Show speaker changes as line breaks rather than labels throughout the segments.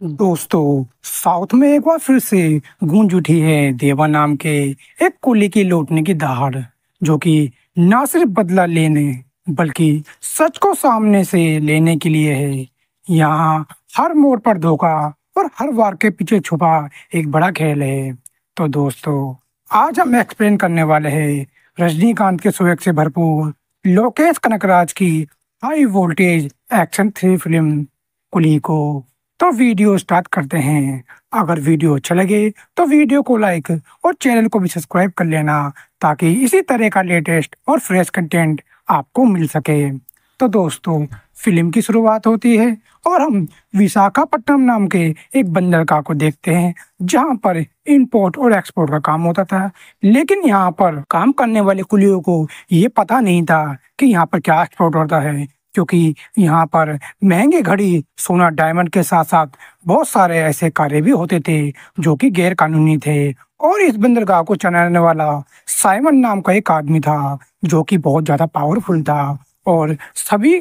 दोस्तों, साउथ में एक बार फिर से गूंज उठी है देवा नाम के एक कुली की लौटने की दहाड़, जो कि ना सिर्फ बदला लेने बल्कि सच को सामने से लेने के लिए है। यहाँ हर मोड़ पर धोखा और हर वार के पीछे छुपा एक बड़ा खेल है। तो दोस्तों, आज हम एक्सप्लेन करने वाले हैं रजनीकांत के स्वैग से भरपूर लोकेश कनकराज की high voltage action thriller film Coolie को। तो वीडियो स्टार्ट करते हैं। अगर वीडियो अच्छा लगे तो वीडियो को लाइक और चैनल को भी सब्सक्राइब कर लेना, ताकि इसी तरह का लेटेस्ट और फ्रेश कंटेंट आपको मिल सके। तो दोस्तों, फिल्म की शुरुआत होती है और हम विशाखापट्टनम नाम के एक बंदरगाह को देखते हैं, जहां पर इंपोर्ट और एक्सपोर्ट का काम होता था। लेकिन यहाँ पर काम करने वाले कुलियों को ये पता नहीं था कि यहाँ पर क्या एक्सपोर्ट होता है, क्योंकि यहाँ पर महंगे घड़ी, सोना, डायमंड के साथ साथ बहुत सारे ऐसे कार्य भी होते थे जो कि गैर कानूनी थे। और इस बंदरगाह को चलाने वाला साइमन नाम का एक आदमी था, जो कि बहुत ज्यादा पावरफुल था और सभी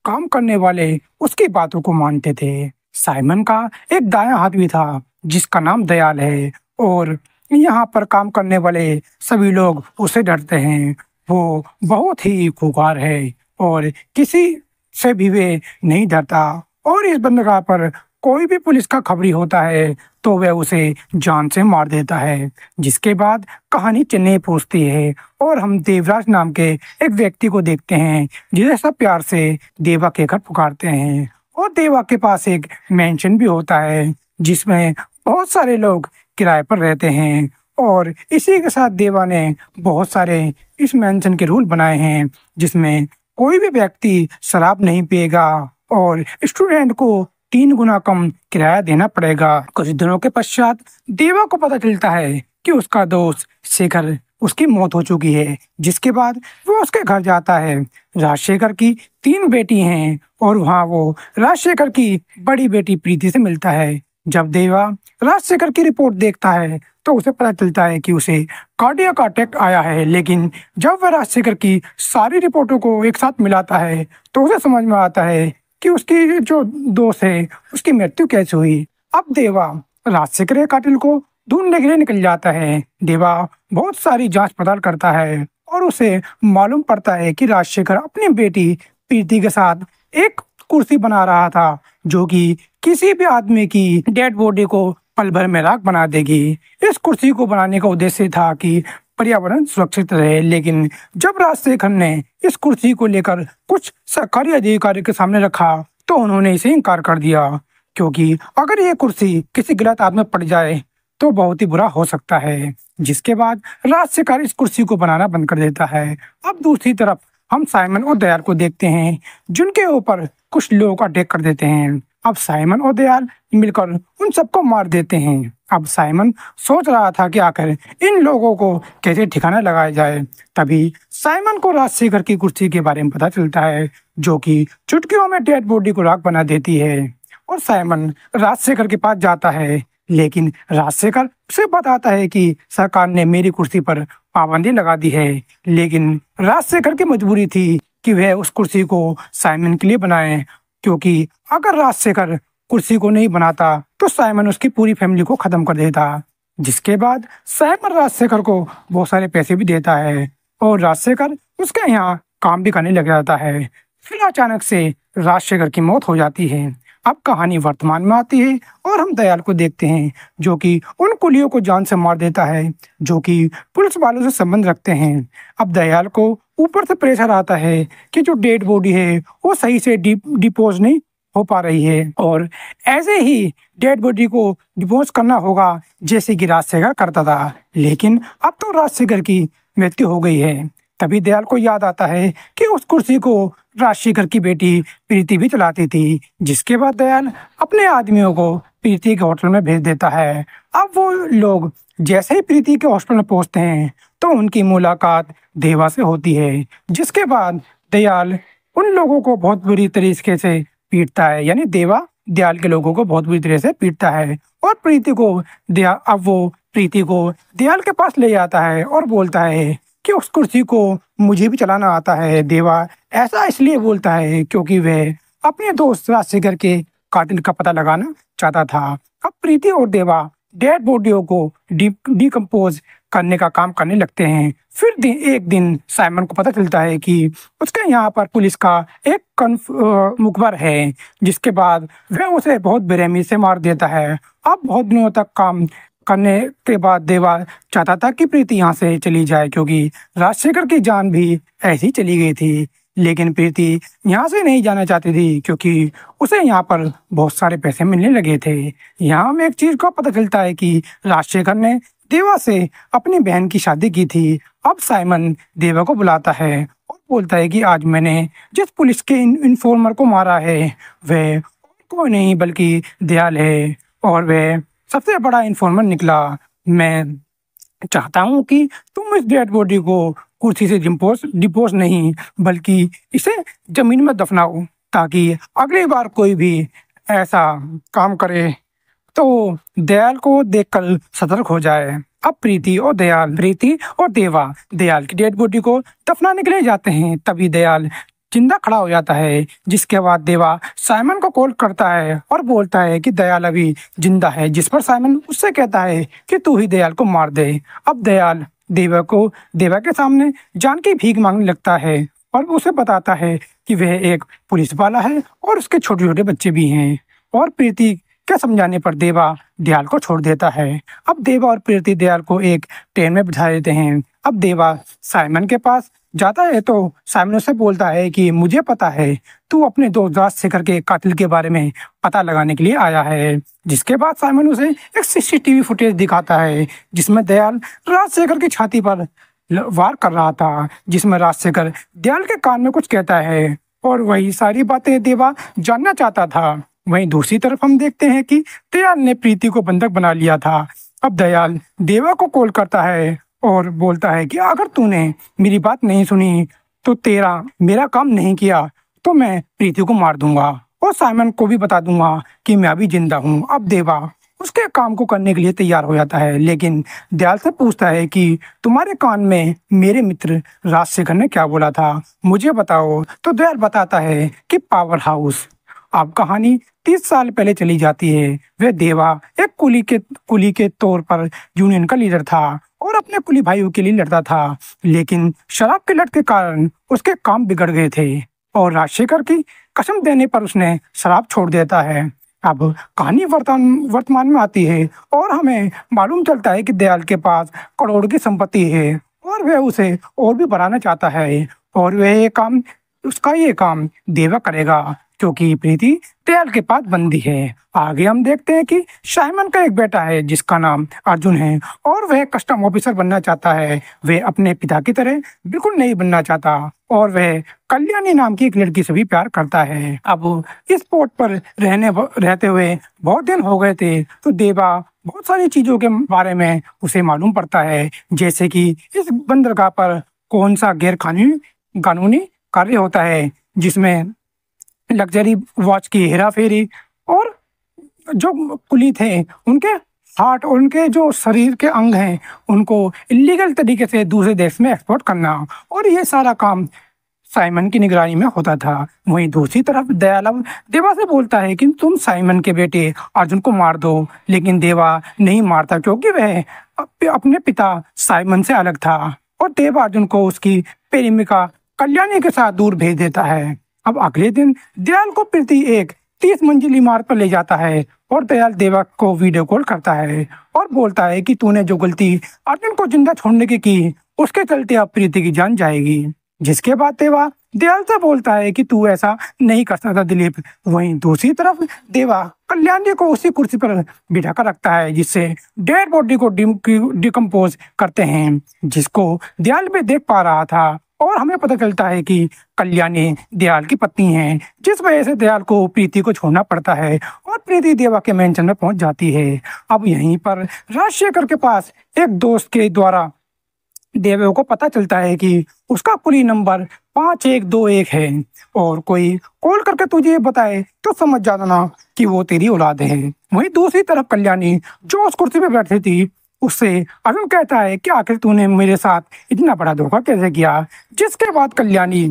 काम करने वाले उसकी बातों को मानते थे। साइमन का एक दायां हाथ भी था, जिसका नाम दयाल है। और यहाँ पर काम करने वाले सभी लोग उससे डरते हैं। वो बहुत ही खूंखार है और किसी से भी वे नहीं डरता। और इस बंदरगाह पर कोई भी पुलिस का खबरी होता है तो वह उसे जान से मार देता है। जिसके बाद कहानी चेन्नई पहुंचती है और हम देवराज नाम के एक व्यक्ति को देखते हैं, जिसे सब प्यार से देवा के घर पुकारते हैं। और देवा के पास एक मेंशन भी होता है, जिसमें बहुत सारे लोग किराए पर रहते हैं। और इसी के साथ देवा ने बहुत सारे इस मेंशन के रूल बनाए हैं, जिसमें कोई भी व्यक्ति शराब नहीं पिएगा और स्टूडेंट को 3 गुना कम किराया देना पड़ेगा। कुछ दिनों के पश्चात देवा को पता चलता है कि उसका दोस्त शेखर, उसकी मौत हो चुकी है। जिसके बाद वो उसके घर जाता है। राजशेखर की 3 बेटी हैं और वहाँ वो राजशेखर की बड़ी बेटी प्रीति से मिलता है। जब देवा राजशेखर की रिपोर्ट देखता है तो उसे पता चलता है कि उसे कार्डियक अटैक आया है। लेकिन जब वह राजशेखर की सारी रिपोर्टों को एक साथ मिलाता है तो उसे समझ में आता है कि उसकी जो दोस्त है उसकी मृत्यु कैसे हुई। अब देवा राजशेखर के कातिल को ढूंढने के लिए निकल जाता है। देवा बहुत सारी जांच पड़ताल करता है और उसे मालूम पड़ता है कि राजशेखर अपनी बेटी प्रीति के साथ एक कुर्सी बना रहा था, जो कि किसी भी आदमी की डेड बॉडी को पल भर में राख बना देगी। इस कुर्सी को बनाने का उद्देश्य था कि पर्यावरण सुरक्षित रहे। लेकिन जब राजशेखर ने इस कुर्सी को लेकर कुछ सरकारी अधिकारी के सामने रखा तो उन्होंने इसे इनकार कर दिया, क्योंकि अगर ये कुर्सी किसी गलत हाथ में पड़ जाए तो बहुत ही बुरा हो सकता है। जिसके बाद राजशेखर इस कुर्सी को बनाना बंद कर देता है। अब दूसरी तरफ हम साइमन और दयाल को देखते हैं, जिनके ऊपर कुछ लोग अटैक कर देते हैं। अब साइमन और दयाल मिलकर उन सबको मार देते हैं। अब साइमन सोच रहा था कि आखिर इन लोगों को कैसे ठिकाना लगाया जाए। तभी साइमन को राजशेखर की कुर्सी के बारे में पता चलता है, जो कि चुटकियों में डेड बॉडी को राख बना देती है। और साइमन राजशेखर के पास जाता है, लेकिन राजशेखर उसे बताता है कि सरकार ने मेरी कुर्सी पर पाबंदी लगा दी है। लेकिन राजशेखर की मजबूरी थी कि वह उस कुर्सी को साइमन के लिए बनाए, क्योंकि अगर राजशेखर कुर्सी को नहीं बनाता तो साइमन उसकी पूरी फैमिली को खत्म कर देता। जिसके बाद साइमन राजशेखर को बहुत सारे पैसे भी देता है और राजशेखर उसके यहाँ काम भी करने लग जाता है। फिर अचानक से राजशेखर की मौत हो जाती है। अब कहानी वर्तमान में आती है और हम दयाल को देखते हैं, जो कि उन कुलियों को जान से मार देता है जो कि पुलिस वालों से संबंध रखते हैं। अब दयाल को ऊपर से प्रेशर आता है कि जो डेड बॉडी है वो सही से डिपोज नहीं हो पा रही है और ऐसे ही डेड बॉडी को डिपोज करना होगा जैसे कि राजशेखर करता था। लेकिन अब तो राजशेखर की मृत्यु हो गई है। तभी दयाल को याद आता है कि उस कुर्सी को राजशेखर की बेटी प्रीति भी चलाती थी। जिसके बाद दयाल अपने आदमियों को प्रीति के होटल में भेज देता है। अब वो लोग जैसे ही प्रीति के हॉस्टल में पहुंचते हैं तो उनकी मुलाकात देवा से होती है। जिसके बाद दयाल उन लोगों को बहुत बुरी तरीके से पीटता है, यानी देवा दयाल के लोगों को बहुत बुरी तरह से पीटता है। और प्रीति को दयाल के पास ले जाता है और बोलता है कि उस कुर्सी को मुझे भी चलाना आता है। देवा ऐसा इसलिए बोलता है क्योंकि वह अपने दोस्त राजशेखर के कातिल का पता लगाना चाहता था। अब प्रीति और देवा डेड बॉडियों को डिकम्पोज करने का काम करने लगते हैं। फिर एक दिन साइमन को पता चलता है कि उसके यहाँ पर पुलिस का एक मुखबर है, जिसके बाद वह उसे बहुत बेरहमी से मार देता है। अब बहुत दिनों तक काम करने के बाद देवा चाहता था कि प्रीति यहाँ से चली जाए, क्योंकि राजशेखर की जान भी ऐसी चली गई थी। लेकिन प्रीति यहाँ से नहीं जाना चाहती थी, क्योंकि उसे यहाँ पर बहुत सारे पैसे मिलने लगे थे। यहाँ हमें एक चीज का पता चलता है कि राजशेखर ने देवा से अपनी बहन की शादी की थी। अब साइमन देवा को बुलाता है और बोलता है कि आज मैंने जिस पुलिस के इन्फॉर्मर को मारा है वह कोई नहीं बल्कि दयाल है, और वह सबसे बड़ा इन्फॉर्मर निकला। मैं चाहता हूँ कि तुम इस डेड बॉडी को कुर्सी से डिपोज नहीं बल्कि इसे जमीन में दफनाओ, ताकि अगली बार कोई भी ऐसा काम करे तो दयाल को देखकर सतर्क हो जाए। अब प्रीति और देवा दयाल की डेड बॉडी को दफनाने के लिए जाते हैं। तभी दयाल जिंदा खड़ा हो जाता है, जिसके बाद देवा साइमन को कॉल करता है और बोलता है कि दयाल अभी जिंदा है, जिस पर साइमन उससे कहता है कि तू ही दयाल को मार दे। अब दयाल देवा के सामने जान की भीख मांगने लगता है और उसे बताता है कि वह एक पुलिस वाला है और उसके छोटे छोटे बच्चे भी हैं। और प्रीति के समझाने पर देवा दयाल को छोड़ देता है। अब देवा और प्रीति दयाल को एक ट्रेन में बिठा देते हैं। अब देवा साइमन के पास जाता है तो साइमन उससे बोलता है कि मुझे पता है तू अपने दोस्त राजशेखर के कातिल के बारे में पता लगाने के लिए आया है। जिसके बाद साइमन उसे एक सीसीटीवी फुटेज दिखाता है, जिसमें दयाल राजशेखर की छाती पर वार कर रहा था, जिसमें राजशेखर दयाल के कान में कुछ कहता है और वही सारी बातें देवा जानना चाहता था। वहीं दूसरी तरफ हम देखते हैं कि दयाल ने प्रीति को बंधक बना लिया था। अब दयाल देवा को कॉल करता है और बोलता है कि अगर तूने मेरी बात नहीं सुनी तो मेरा काम नहीं किया तो मैं प्रीति को मार दूंगा और साइमन को भी बता दूंगा कि मैं अभी जिंदा हूँ। अब देवा उसके काम को करने के लिए तैयार हो जाता है, लेकिन दयाल से पूछता है कि तुम्हारे कान में मेरे मित्र राजशेखर ने क्या बोला था, मुझे बताओ। तो दयाल बताता है कि पावर हाउस। अब कहानी 30 साल पहले चली जाती है। वह देवा एक कुली के तौर पर यूनियन का लीडर था और अपने कुली भाइयों के लिए लड़ता था, लेकिन शराब के लत के कारण उसके काम बिगड़ गए थे और राजशेखर की कसम देने पर उसने शराब छोड़ देता है। अब कहानी वर्तमान में आती है और हमें मालूम चलता है कि दयाल के पास करोड़ की संपत्ति है और वह उसे और भी बढ़ाना चाहता है, और उसका ये काम देवा करेगा क्योंकि प्रीति दयाल के पास बंदी है। आगे हम देखते हैं कि साइमन का एक बेटा है जिसका नाम अर्जुन है और वह कस्टम ऑफिसर बनना चाहता है। वह अपने पिता की तरह बिल्कुल नहीं बनना चाहता और वह कल्याणी नाम की एक लड़की से भी प्यार करता है। अब इस पोर्ट पर रहते हुए बहुत दिन हो गए थे तो देवा बहुत सारी चीजों के बारे में उसे मालूम पड़ता है, जैसे कि इस बंदरगाह पर कौन सा गैर कानूनी कार्य होता है, जिसमें लग्जरी वॉच की हेरा फेरी और जो कुली थे उनके हार्ट और उनके जो शरीर के अंग हैं उनको इलीगल तरीके से दूसरे देश में एक्सपोर्ट करना, और ये सारा काम साइमन की निगरानी में होता था। वहीं दूसरी तरफ दयाल देवा से बोलता है कि तुम साइमन के बेटे अर्जुन को मार दो, लेकिन देवा नहीं मारता क्योंकि वह अपने पिता साइमन से अलग था और देवा अर्जुन को उसकी प्रेमिका कल्याणी के साथ दूर भेज देता है। अब अगले दिन दयाल को प्रीति एक 30 मंजिली इमारत पर ले जाता है और दयाल देवा को वीडियो कॉल करता है और बोलता है कि तूने जो गलती अर्जुन को जिंदा छोड़ने की उसके चलते अब प्रीति की जान जाएगी। जिसके बाद देवा दयाल से बोलता है कि तू ऐसा नहीं कर सकता दिलीप। वहीं दूसरी तरफ देवा कल्याणी को उसी कुर्सी पर बिठा कर रखता है जिससे डेड बॉडी को डिकम्पोज करते हैं, जिसको दयाल भी देख पा रहा था। और हमें पता चलता है कि कल्याणी दयाल की पत्नी है, जिस वजह से दयाल को प्रीति को छोड़ना पड़ता है और प्रीति देवा के मेंशन में पहुंच जाती है। अब यहीं पर राजशेखर के पास एक दोस्त के द्वारा देवा को पता चलता है कि उसका कुली नंबर 5121 है और कोई कॉल करके तुझे बताए तो समझ जाना कि वो तेरी औलाद है। वहीं दूसरी तरफ कल्याणी जो उस कुर्सी पे बैठी थी उससे अर्जुन कहता है कि आखिर तूने मेरे साथ इतना बड़ा धोखा कैसे किया। जिसके बाद कल्याणी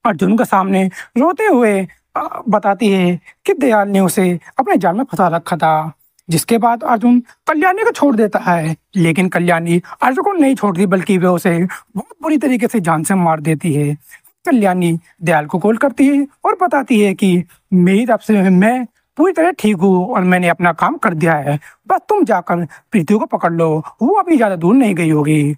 अर्जुन के सामने रोते हुए बताती है कि दयाल ने उसे अपने जाल में फंसा रखा था। जिसके बाद अर्जुन कल्याणी को छोड़ देता है, लेकिन कल्याणी अर्जुन को नहीं छोड़ती बल्कि वे उसे बहुत बुरी तरीके से जान से मार देती है। कल्याणी दयाल को कॉल करती है और बताती है कि मेरी तरफ से मैं पूरी तरह ठीक हूँ और मैंने अपना काम कर दिया है, बस तुम जाकर प्रीति को पकड़ लो, वो अभी ज्यादा दूर नहीं गई होगी।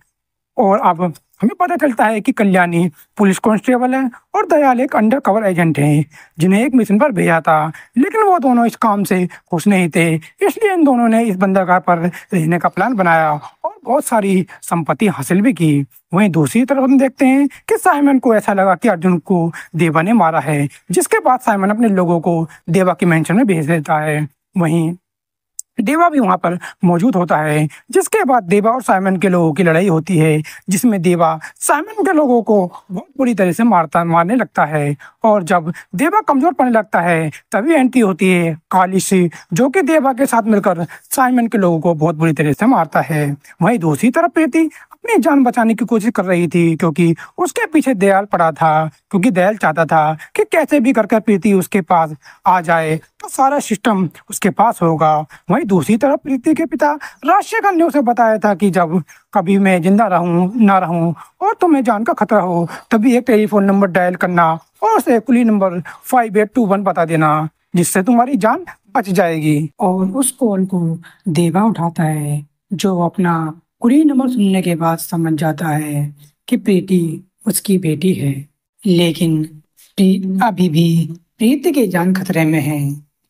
और अब हमें पता चलता है कि कल्याणी पुलिस कांस्टेबल है और दयाल एक अंडर कवर एजेंट है जिन्हें एक मिशन पर भेजा था, लेकिन वो दोनों इस काम से खुश नहीं थे, इसलिए इन दोनों ने इस बंदरगाह पर रहने का प्लान बनाया और बहुत सारी संपत्ति हासिल भी की। वहीं दूसरी तरफ हम देखते हैं कि साइमन को ऐसा लगा कि अर्जुन को देवा ने मारा है, जिसके बाद साइमन अपने लोगों को देवा की मेंशन में भेज देता है। वहीं देवा भी वहां पर मौजूद होता है, जिसके बाद देवा और साइमन के लोगों की लड़ाई होती है, जिसमें देवा साइमन के लोगों को बहुत बुरी तरह से मारने लगता है। और जब देवा कमजोर पड़ने लगता है तभी एंट्री होती है काली सी, जो कि देवा के साथ मिलकर साइमन के लोगों को बहुत बुरी तरह से मारता है। वहीं दूसरी तरफ प्रीति अपनी जान बचाने की कोशिश कर रही थी, क्योंकि उसके पीछे दयाल पड़ा था, क्योंकि दयाल चाहता था कि कैसे भी करके प्रीति उसके पास आ जाए तो सारा सिस्टम उसके पास होगा। वहीं दूसरी तरफ प्रीति के पिता राजशेखर ने उसे बताया था कि जब कभी मैं जिंदा रहूं ना रहूं और तुम्हें जान का खतरा हो तभी एक टेलीफोन नंबर डायल करना और उसे कुली नंबर 5821 बता देना, जिससे तुम्हारी जान बच जाएगी। और उस कॉल को देवा उठाता है, जो अपना कुली नंबर सुनने के बाद समझ जाता है कि प्रीति उसकी बेटी है, लेकिन अभी भी प्रीति की जान खतरे में है,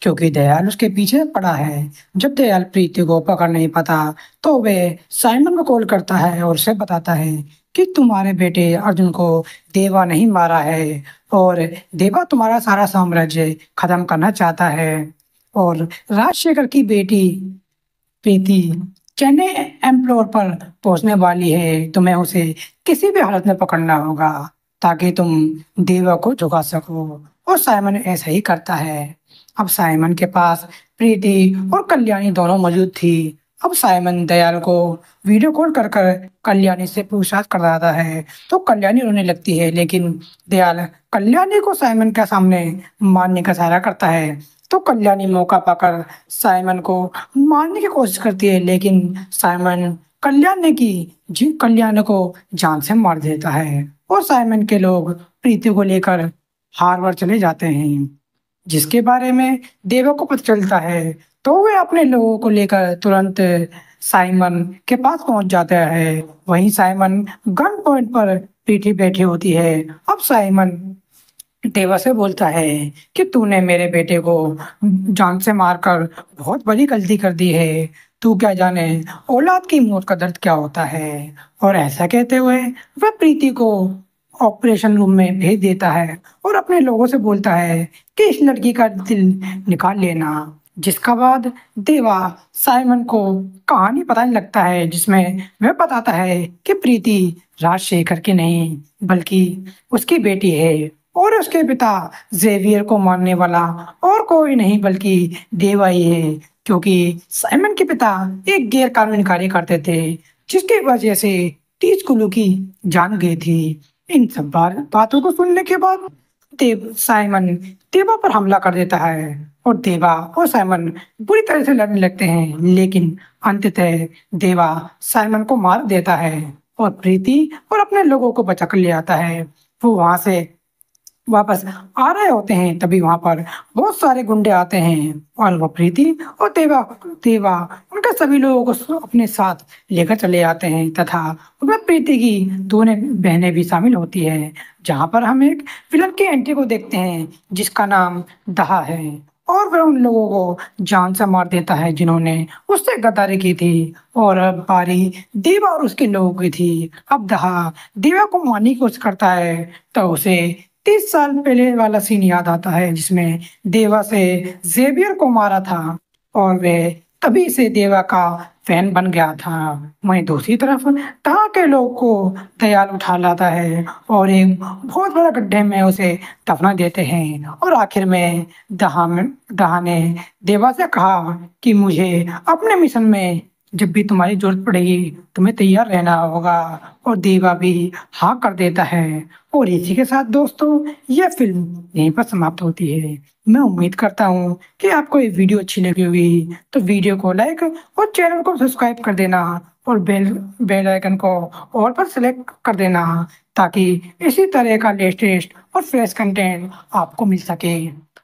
क्योंकि दयाल उसके पीछे पड़ा है। जब दयाल प्रीति को पकड़ नहीं पाता तो वे साइमन को कॉल करता है और उसे बताता है कि तुम्हारे बेटे अर्जुन को देवा नहीं मारा है और देवा तुम्हारा सारा साम्राज्य खत्म करना चाहता है। और राजशेखर की बेटी प्रीति चेन्नई एम्प्लोर पर पहुंचने वाली है, तुम्हें उसे किसी भी हालत में पकड़ना होगा ताकि तुम देवा को झुका सको। और साइमन ऐसा ही करता है। अब साइमन के पास प्रीति और कल्याणी दोनों मौजूद थी। अब साइमन दयाल को वीडियो कॉल कर कर कल्याणी से पूछताछ कर रहा है, तो कल्याणी रोने लगती है, लेकिन दयाल कल्याणी को साइमन के सामने मारने का इशारा करता है। तो कल्याणी मौका पाकर साइमन को मारने की कोशिश करती है, लेकिन साइमन कल्याणी को जान से मार देता है और साइमन के लोग प्रीति को लेकर हार्बर चले जाते हैं। जिसके बारे में देवा को पता चलता है तो वे अपने लोगों को लेकर तुरंत साइमन के पास पहुंच जाता है। वहीं साइमन गन पॉइंट पर प्रीति बैठी होती है। अब साइमन देवा से बोलता है कि तूने मेरे बेटे को जान से मारकर बहुत बड़ी गलती कर दी है, तू क्या जाने औलाद की मौत का दर्द क्या होता है। और ऐसा कहते हुए वह प्रीति को ऑपरेशन रूम में भेज देता है और अपने लोगों से बोलता है कि इस लड़की का दिल निकाल लेना। जिसका बाद देवा साइमन को कहानी बताने लगता है, जिसमें वह बताता है कि प्रीति राजशेखर की नहीं बल्कि उसकी बेटी है और उसके पिता जेवियर को मारने वाला और कोई नहीं बल्कि देवा ही है, क्योंकि साइमन के पिता एक गैर कानूनी कार्य करते थे, जिसकी वजह से 30 कुल्लू की जान गई थी। इन सब बातों को सुनने के बाद साइमन देवा पर हमला कर देता है और देवा और साइमन बुरी तरह से लड़ने लगते हैं, लेकिन अंततः देवा साइमन को मार देता है और प्रीति और अपने लोगों को बचा कर ले आता है। वो वहां से वापस आ रहे होते हैं, तभी वहां पर बहुत सारे गुंडे आते हैं और वो प्रीति और देवा देवा उनके सभी लोगों को अपने साथ लेकर चले आते हैं, तथा उनमें प्रीति की दोनों बहनें भी शामिल होती है। जहां पर हम एक विलन की एंट्री को देखते हैं जिसका नाम दहा है और वह उन लोगों को जान से मार देता है जिन्होंने उससे गद्दारी की थी। और अब बारी देवा और उसके लोगों की थी। अब दहा देवा को मारने की कोशिश करता है तो उसे 30 साल पहले वाला सीन याद आता है, जिसमें देवा से जेवियर को मारा था और वे तभी से देवा का फैन बन गया था। वहीं दूसरी तरफ तहा के लोग को दयाल उठा लाता है और एक बहुत बड़ा गड्ढे में उसे दफना देते हैं। और आखिर में दहा ने देवा से कहा कि मुझे अपने मिशन में जब भी तुम्हारी जरूरत पड़ेगी तुम्हें तैयार रहना होगा। और देवा भी हाँ कर देता है। और इसी के साथ दोस्तों यह फिल्म यहीं पर समाप्त होती है। मैं उम्मीद करता हूँ कि आपको ये वीडियो अच्छी लगी होगी, तो वीडियो को लाइक और चैनल को सब्सक्राइब कर देना। और बेल बेल आइकन को ऑल पर सेलेक्ट कर देना, ताकि इसी तरह का लेटेस्ट और फ्रेश कंटेंट आपको मिल सके।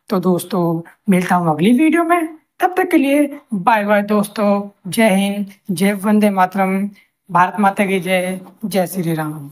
तो दोस्तों मिलता हूँ अगली वीडियो में। तब तक के लिए बाय बाय दोस्तों। जय हिंद, जय वंदे मातरम। भारत माता की जय। जय श्री राम।